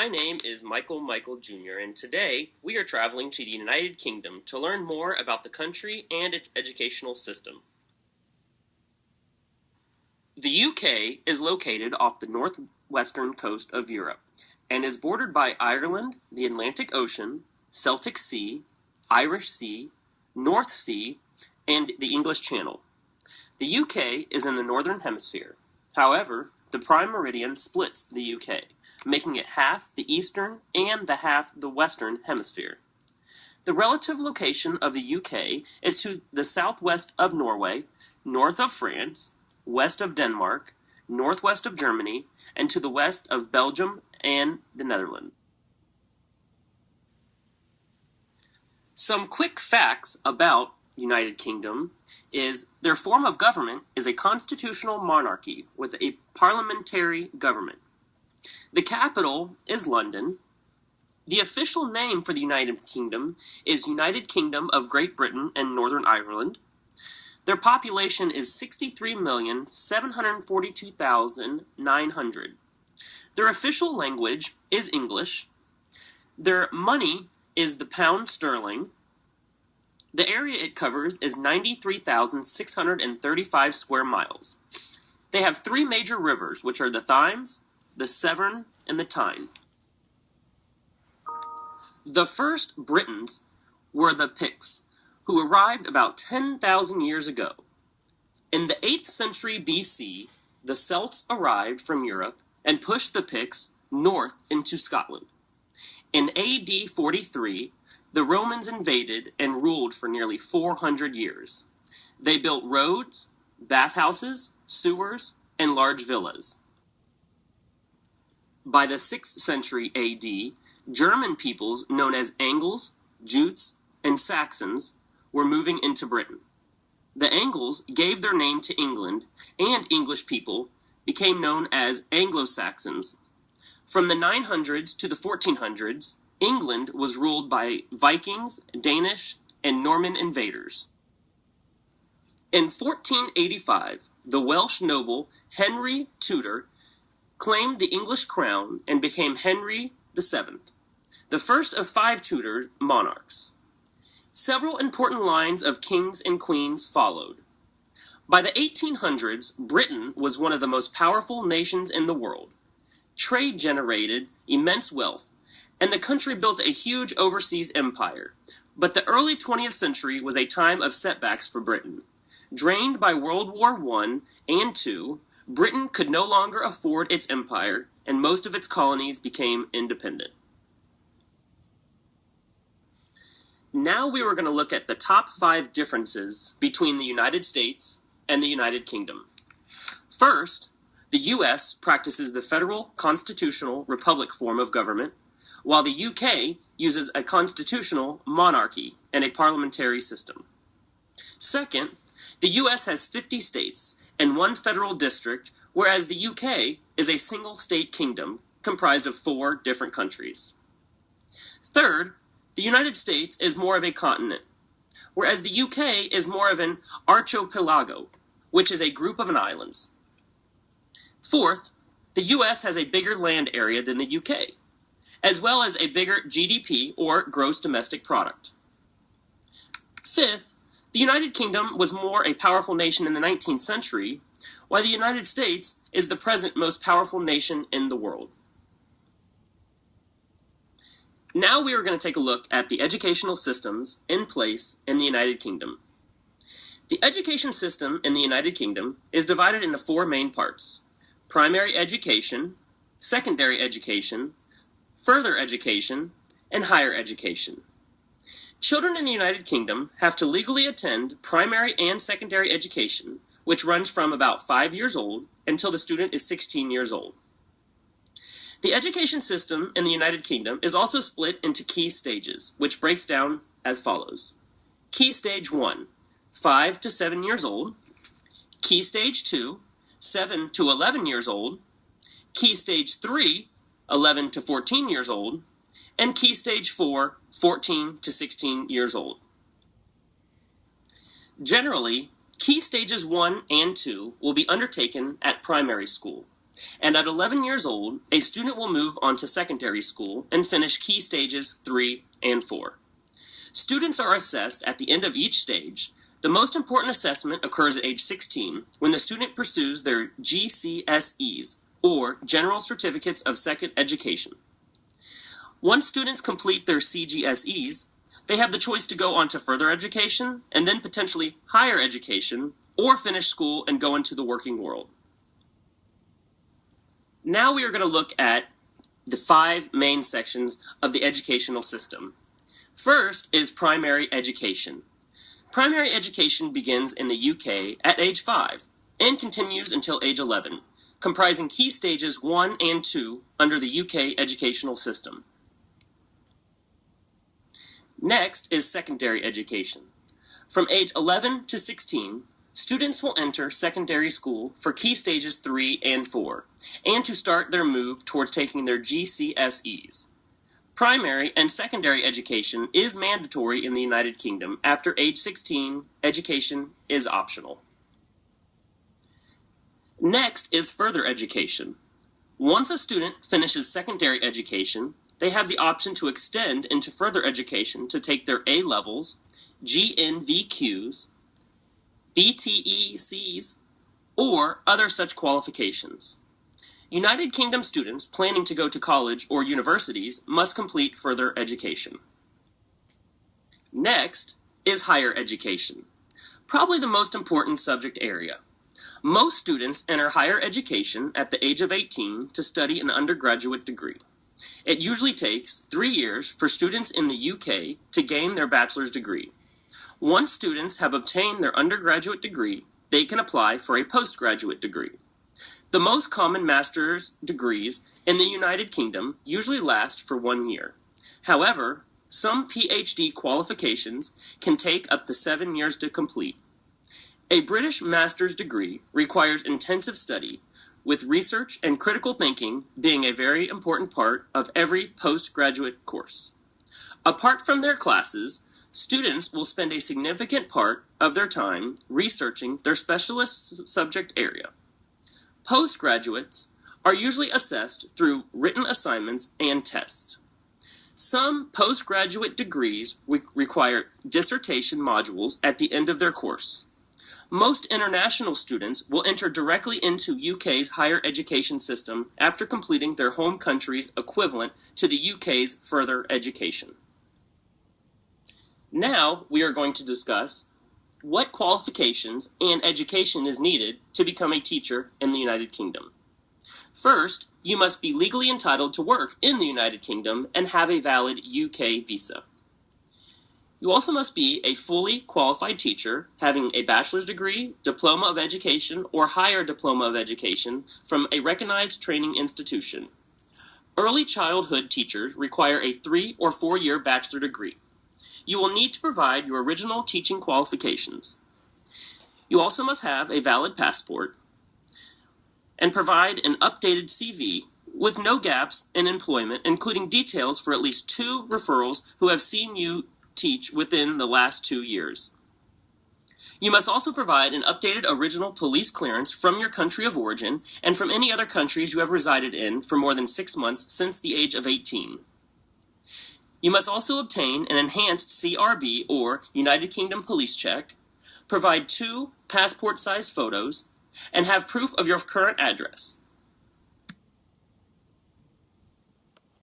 My name is Michael Jr., and today we are traveling to the United Kingdom to learn more about the country and its educational system. The UK is located off the northwestern coast of Europe and is bordered by Ireland, the Atlantic Ocean, Celtic Sea, Irish Sea, North Sea, and the English Channel. The UK is in the Northern Hemisphere. However, the prime meridian splits the UK, making it half the eastern and half the western hemisphere. The relative location of the UK is to the southwest of Norway, north of France, west of Denmark, northwest of Germany, and to the west of Belgium and the Netherlands. Some quick facts about United Kingdom is their form of government is a constitutional monarchy with a parliamentary government. The capital is London. The official name for the United Kingdom is United Kingdom of Great Britain and Northern Ireland. Their population is 63,742,900. Their official language is English. Their money is the pound sterling. The area it covers is 93,635 square miles. They have three major rivers, which are the Thames, the Severn, and the Tyne. The first Britons were the Picts, who arrived about 10,000 years ago. In the 8th century BC, the Celts arrived from Europe and pushed the Picts north into Scotland. In AD 43, the Romans invaded and ruled for nearly 400 years. They built roads, bathhouses, sewers, and large villas. By the 6th century AD, German peoples known as Angles, Jutes, and Saxons were moving into Britain. The Angles gave their name to England, and English people became known as Anglo-Saxons. From the 900s to the 1400s, England was ruled by Vikings, Danish, and Norman invaders. In 1485, the Welsh noble Henry Tudor claimed the English crown and became Henry VII, the first of 5 Tudor monarchs. Several important lines of kings and queens followed. By the 1800s, Britain was one of the most powerful nations in the world. Trade generated immense wealth, and the country built a huge overseas empire. But the early 20th century was a time of setbacks for Britain. Drained by World War I and II, Britain could no longer afford its empire, and most of its colonies became independent. Now we are going to look at the top 5 differences between the United States and the United Kingdom. First, the U.S. practices the federal constitutional republic form of government, while the UK uses a constitutional monarchy and a parliamentary system. Second, the U.S. has 50 states and 1 federal district, whereas the UK is a single state kingdom comprised of 4 different countries. Third, the United States is more of a continent, whereas the UK is more of an archipelago, which is a group of islands. Fourth, the US has a bigger land area than the UK, as well as a bigger GDP, or gross domestic product. Fifth, the United Kingdom was more a powerful nation in the 19th century, while the United States is the present most powerful nation in the world. Now we are going to take a look at the educational systems in place in the United Kingdom. The education system in the United Kingdom is divided into 4 main parts: primary education, secondary education, further education, and higher education. Children in the United Kingdom have to legally attend primary and secondary education, which runs from about 5 years old until the student is 16 years old. The education system in the United Kingdom is also split into key stages, which breaks down as follows. Key Stage 1, 5 to 7 years old. Key Stage 2, 7 to 11 years old. Key Stage 3, 11 to 14 years old. And Key Stage 4, 14 to 16 years old. Generally, Key Stages 1 and 2 will be undertaken at primary school, And at 11 years old, a student will move on to secondary school and finish key stages 3 and 4. Students are assessed at the end of each stage. The most important assessment occurs at age 16 when the student pursues their GCSEs, or General Certificates of Second Education. Once students complete their CGSEs, they have the choice to go on to further education and then potentially higher education, or finish school and go into the working world. Now we are going to look at the 5 main sections of the educational system. First is primary education. Primary education begins in the UK at age 5 and continues until age 11, comprising key stages 1 and 2 under the UK educational system. Next is secondary education. From age 11 to 16, students will enter secondary school for key stages 3 and 4, and to start their move towards taking their GCSEs. Primary and secondary education is mandatory in the United Kingdom. After age 16, education is optional. Next is further education. Once a student finishes secondary education, they have the option to extend into further education to take their A-levels, GNVQs, BTECs, or other such qualifications. United Kingdom students planning to go to college or universities must complete further education. Next is higher education, probably the most important subject area. Most students enter higher education at the age of 18 to study an undergraduate degree. It usually takes 3 years for students in the UK to gain their bachelor's degree. Once students have obtained their undergraduate degree, they can apply for a postgraduate degree. The most common master's degrees in the United Kingdom usually last for 1 year. However, some PhD qualifications can take up to 7 years to complete. A British master's degree requires intensive study, with research and critical thinking being a very important part of every postgraduate course. Apart from their classes, students will spend a significant part of their time researching their specialist subject area. Postgraduates are usually assessed through written assignments and tests. Some postgraduate degrees require dissertation modules at the end of their course. Most international students will enter directly into UK's higher education system after completing their home country's equivalent to the UK's further education. Now we are going to discuss what qualifications and education is needed to become a teacher in the United Kingdom. First, you must be legally entitled to work in the United Kingdom and have a valid UK visa. You also must be a fully qualified teacher, having a bachelor's degree, diploma of education, or higher diploma of education from a recognized training institution. Early childhood teachers require a 3 or 4 year bachelor degree. You will need to provide your original teaching qualifications. You also must have a valid passport and provide an updated CV with no gaps in employment, including details for at least 2 referrals who have seen you teach within the last 2 years. You must also provide an updated original police clearance from your country of origin and from any other countries you have resided in for more than 6 months since the age of 18. You must also obtain an enhanced CRB or United Kingdom police check, provide 2 passport-sized photos, and have proof of your current address.